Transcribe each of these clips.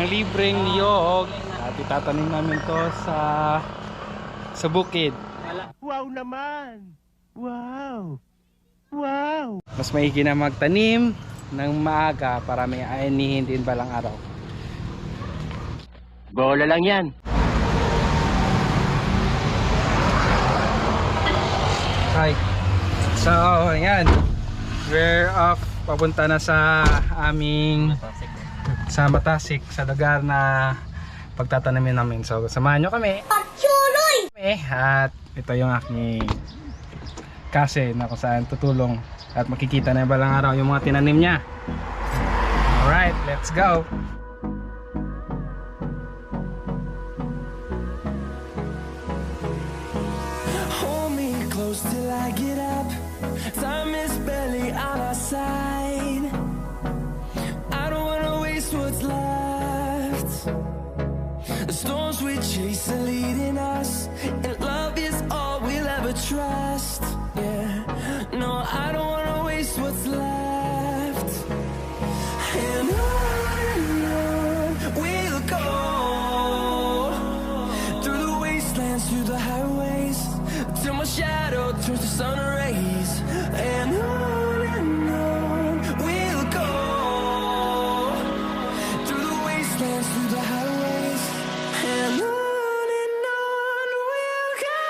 ng libreng niyog at itatanim namin to sa bukid. Wow naman! Wow! Wow! Mas maigi na magtanim ng maaga para may aanihin din balang araw. Bola lang yan! Hi. So, ayan. We're off. Papunta na sa aming sa Matasik, sa lugar na pagtatanamin namin. So, samahan nyo kami. Pagsuloy! At ito yung aking kasi na kung saan tutulong at makikita na balang araw yung mga tinanim niya. Alright, let's go! Till I get up, time is barely on our side. I don't wanna waste what's left. The storms we chase are leading us, and love is all we'll ever trust. Yeah, no, I don't wanna waste what's left. And on we'll go, through the wastelands, through the highways, till my shadow turns to sun rays. And on we'll go, through the wastelands, through the highways. And on we'll go.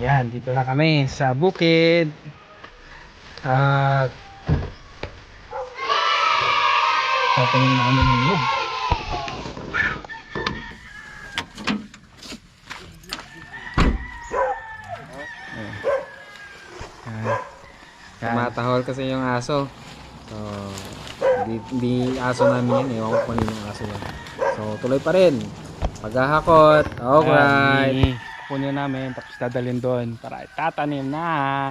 Yan, dito na kami sa bukid. At tatanim na kami ng niyog. Tumatahol kasi yung aso. So, hindi aso namin yan. Ewan ko kung yung aso yan. So, tuloy pa rin. Paghahakot. Alright. kukunin namin tapos dadalhin doon para itatanim na.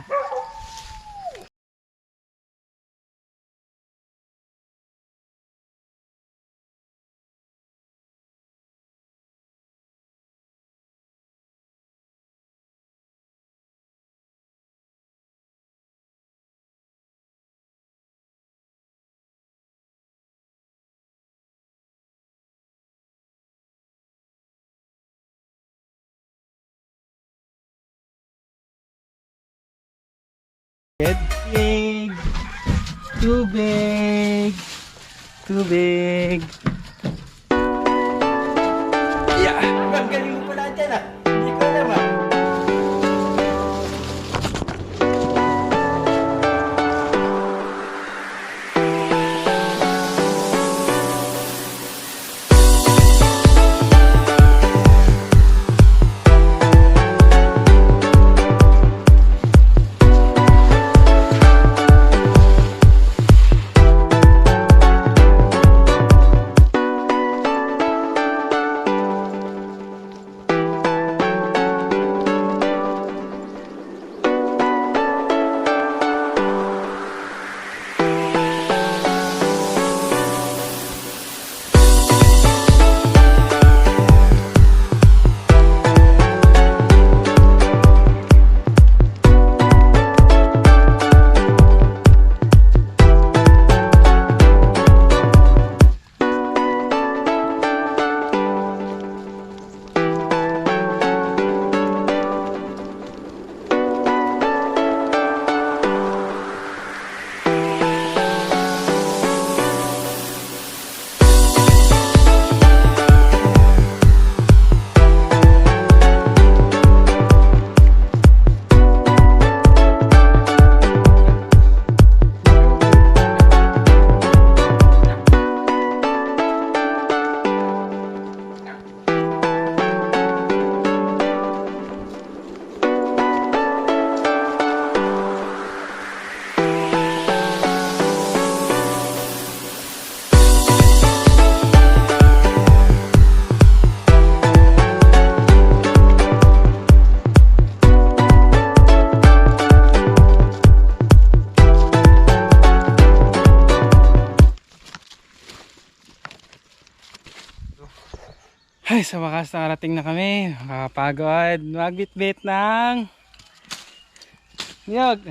Tubig! Tubig! Tubig! Ang galing mo pala dyan ah. Hindi ko naman. Ay, sa wakas nakarating na kami. Nakakapagod. Magbitbit ng niyog.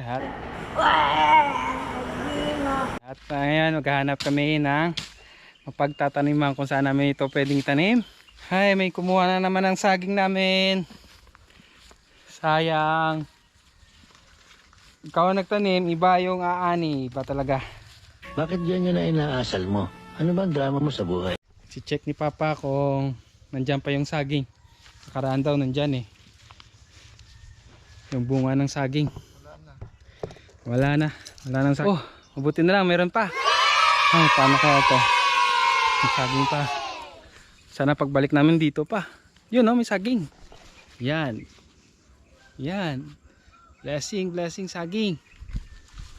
At ngayon, maghahanap kami ng mapagtataniman kung saan namin ito pwedeng itanim. Ay, may kumuha na naman ng saging namin. Sayang. Ikaw ang nagtanim, iba yung aani. Iba talaga. Bakit yan na inaasal mo? Ano bang drama mo sa buhay? Si-check ni Papa kung nandyan pa yung saging. Nakaraan daw nandyan eh. Yung bunga ng saging. Wala na. Wala nang saging. Oh, mabuti na lang. Meron pa. Ay, paano kaya ito? May saging pa. Sana pagbalik namin dito pa. Yun oh, may saging. Yan. Yan. Blessing, blessing saging.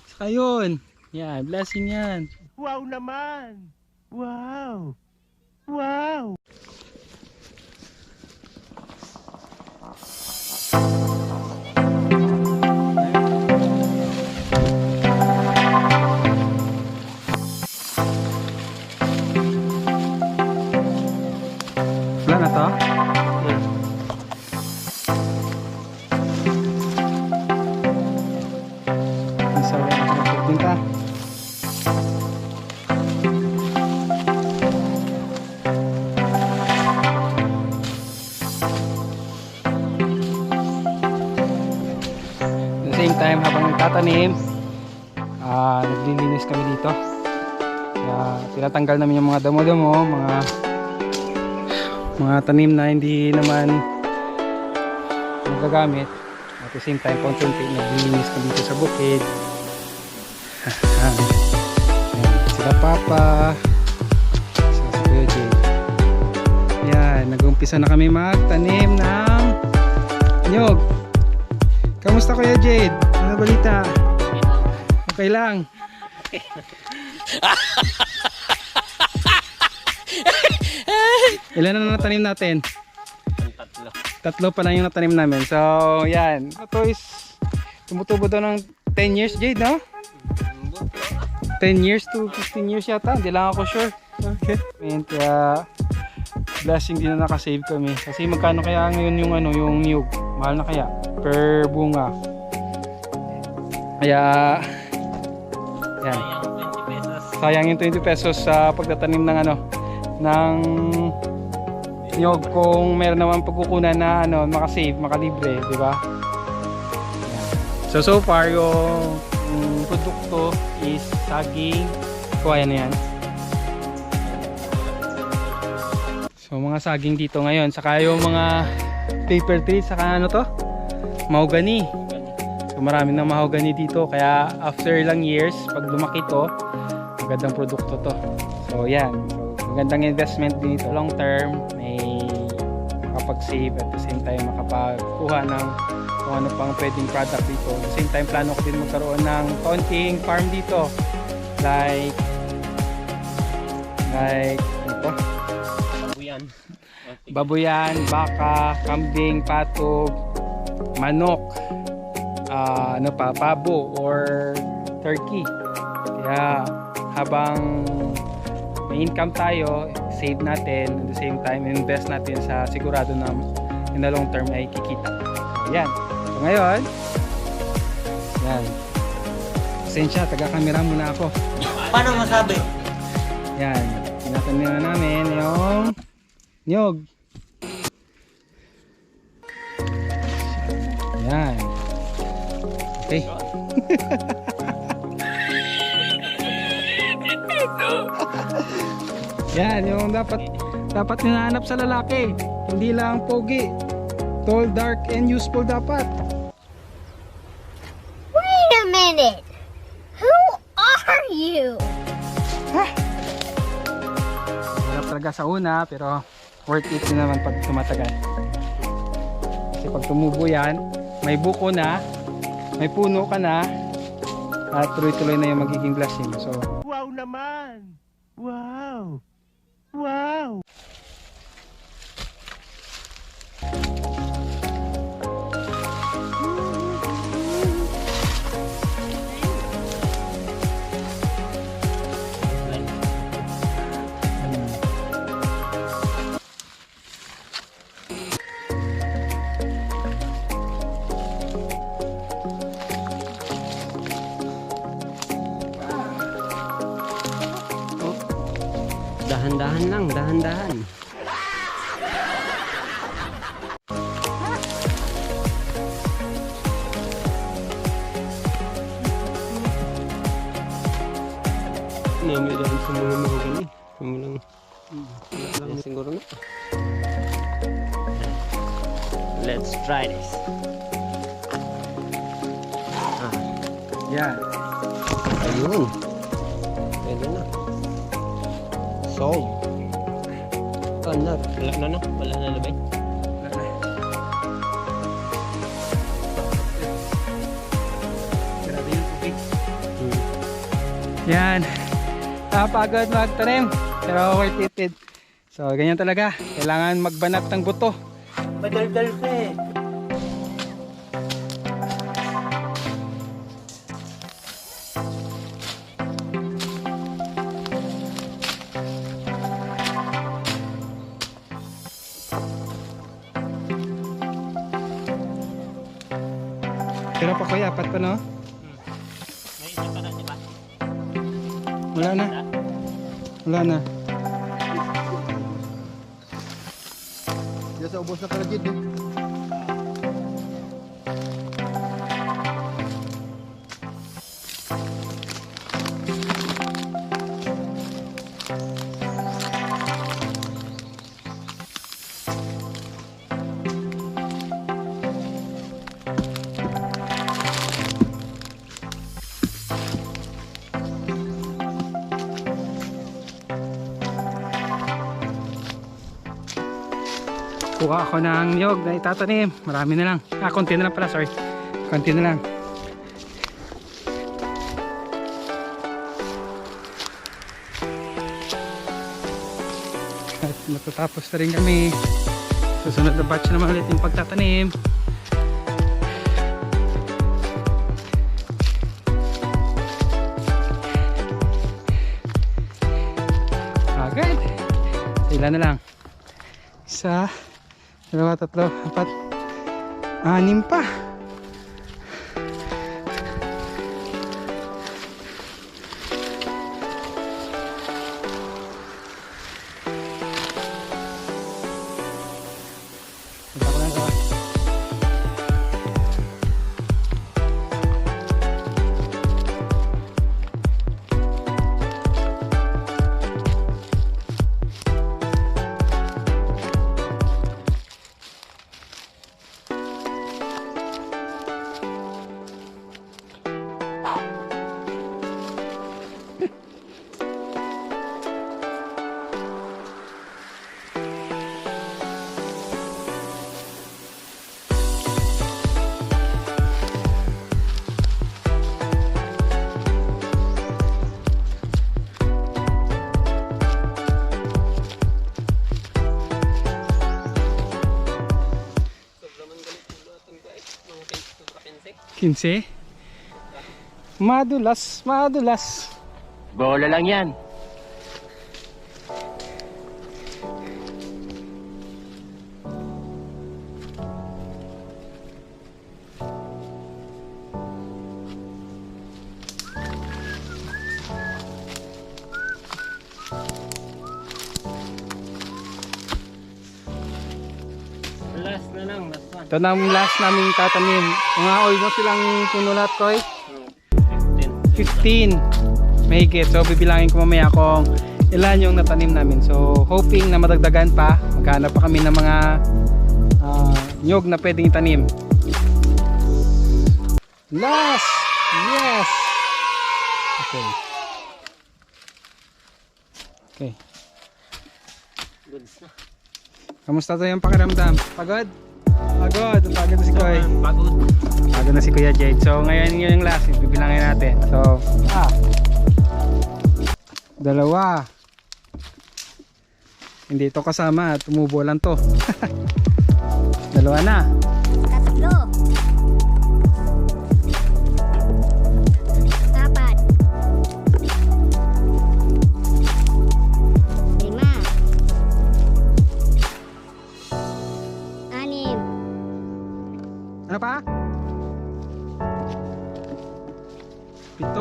Saka yun. Yan, blessing yan. Wow naman. Wow. Wow. Wala na to? Ang sawa na pagpunta. At the same time, habang nagtatanim, naglilinis kami dito. Tinatanggal namin yung mga damo-damo, mga tanim na hindi naman nagagamit. At the same time, konti-unti naglilinis kami dito sa bukid. Ayan, sila Papa, sila si Kuya Jay. Yan, nag-umpisa na kami magtanim ng nyog. Kamusta Kuya Jade? Ano balita? Okay lang. Ilan na natanim natin? 3. Tatlo pa lang yung natanim namin. So, yan. Ito is tumutubo daw ng 10 years, Jade, no? 10 years to 15 years yata. Hindi lang ako sure. Okay. And kaya, blessing din na nakasave kami. Kasi magkano kaya ngayon yung ano, yung niyog? Mahal na kaya per bunga. Kaya, yan. Sayang yung 20 pesos sa pagtatanim ng ano, ng niyog kung meron naman pagkukunan na ano, makasave, makalibre, di ba? So far yung produkto is saging, kuha na yan. So mga saging dito ngayon, saka yung mga paper tree, saka ano to? Mahogany. So marami ng mahogany dito, kaya after ilang years, pag lumaki to, magandang produkto to. So yan, so, magandang investment din ito, long term, may makapag-save at the same time makapagkuha ng kung ano pang pwedeng product dito. At the same time, plano ko din magkaroon ng konting farm dito, like ano to? Babuyan, baka, kambing, pato, manok, ano pa, pabo or turkey. Kaya habang may income tayo, save natin, at the same time invest natin sa sigurado na in the long term ay kikita. So, yan. So ngayon, yan. Pasensya, taga-camera muna ako. Paano masabi? Yan. Tinatanim na namin yung niyog. Yan. Okay. Yan, yung dapat hinahanap sa lalaki. Hindi lang pogi. Tall, dark, and useful dapat. Wait a minute. Who are you? Hirap talaga sa una, pero worth it din naman pag tumatagal. Kasi pag tumubo yan, may buko na, may puno ka na, at tuloy-tuloy na yung magiging blessing. So, Wow naman! Wow! Wow! Dahan-dahan lang, dahan-dahan. Nami dyan sa mga mahogany. Walang, wala lang siguro na. Let's try this. yan. Ayun. Pwede na. Solve. Wala na. Wala na labay. Grabe yung tubig. Yan. Napagod magtanim, pero worth it. So ganyan talaga, kailangan magbanat ng buto. Madaldal ka eh. Pero pa kuya, apat pa no? May isa pa na, di ba? Wala na. Wala na. Diyan sa ubos na kalagid eh. Kuha ako ng niyog na itatanim. Marami na lang. Konti na lang pala, sorry. Konti na lang. At matatapos na rin kami. Susunod na batch naman ulit yung pagtatanim. Agad. Ilan na lang? Isa, dalawa, tatlo, apat, anim pa. Kinse? Madulas, madulas. Bola lang yan. Last na lang, last one. Ito na ang last naming tatanim. Mga oil mo silang puno lahat, Koy? 15. Mahigit. So bibilangin ko mamaya kung ilan yung natanim namin. So hoping na madagdagan pa. Maghanap pa kami ng mga nyog na pwedeng itanim. Last! Yes! Okay. Okay. Goods na. Kamusta to yung pakiramdam? Pagod? Pagod. Pagod na si Koy. Pagod. Pagod na si Kuya Jade. So ngayon yun yung last. Bibilangin natin. So, dalawa. Hindi ito kasama. Tumubo lang to. Dalawa na. Tatlo. Apat. 5. 6. Ano pa? 7.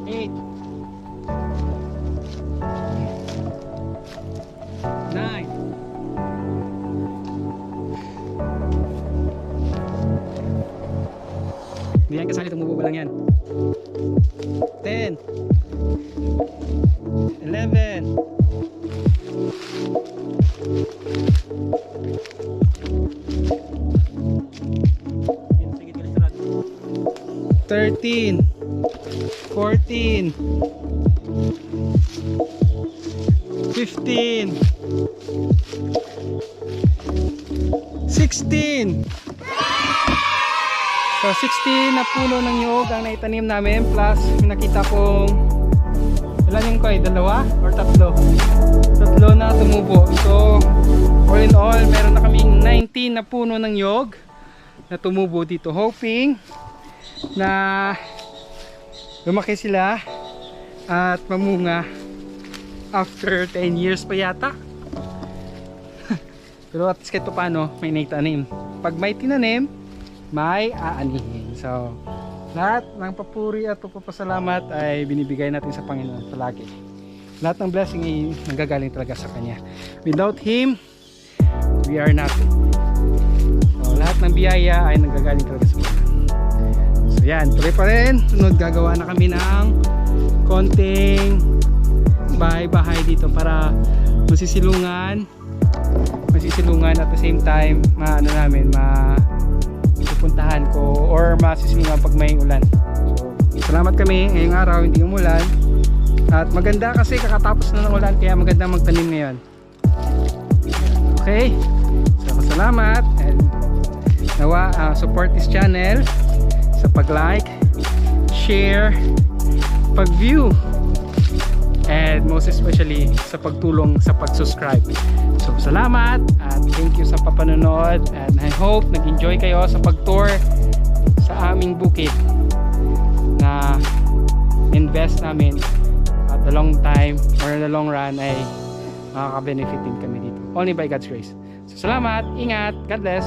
8. 9. 10. Hindi yan kasali, tumubo lang yan. 10. 11. 13. 14. 15. 16. So 16 na puno ng nyog ang naitanim namin, plus may nakita kong ilan yung Koy? Dalawa or tatlo? Tatlo na tumubo. So all in all, meron na kaming 19 na puno ng nyog na tumubo dito, hoping na lumaki sila at mamunga after 10 years pa yata. Pero at least kahit paano may naitanim. Pag may tinanim, may aanihin. So lahat ng papuri at pagpapasalamat ay binibigay natin sa Panginoon palagi. Lahat ng blessing ay nanggagaling talaga sa Kanya. Without Him, we are nothing. So lahat ng biyaya ay nanggagaling talaga sa Panginoon. So yan, tuloy pa rin. Sunod gagawa na kami ng konting bahay-bahay dito para masisilungan at the same time maano namin pupuntahan ko or masisilungan pag may ulan. So salamat kami ngayong araw, hindi umulan at maganda kasi kakatapos na ng ulan kaya maganda magtanim ngayon. Okay, so salamat and nawa support this channel sa pag-like, pag-share, pag-view, and most especially sa pagtulong sa pag-subscribe. So salamat at thank you sa papanonood, and I hope nag-enjoy kayo sa pag-tour sa aming bukid na invest namin at the long time or in the long run ay makaka-benefit din kami dito. Only by God's grace. So salamat, ingat, God bless.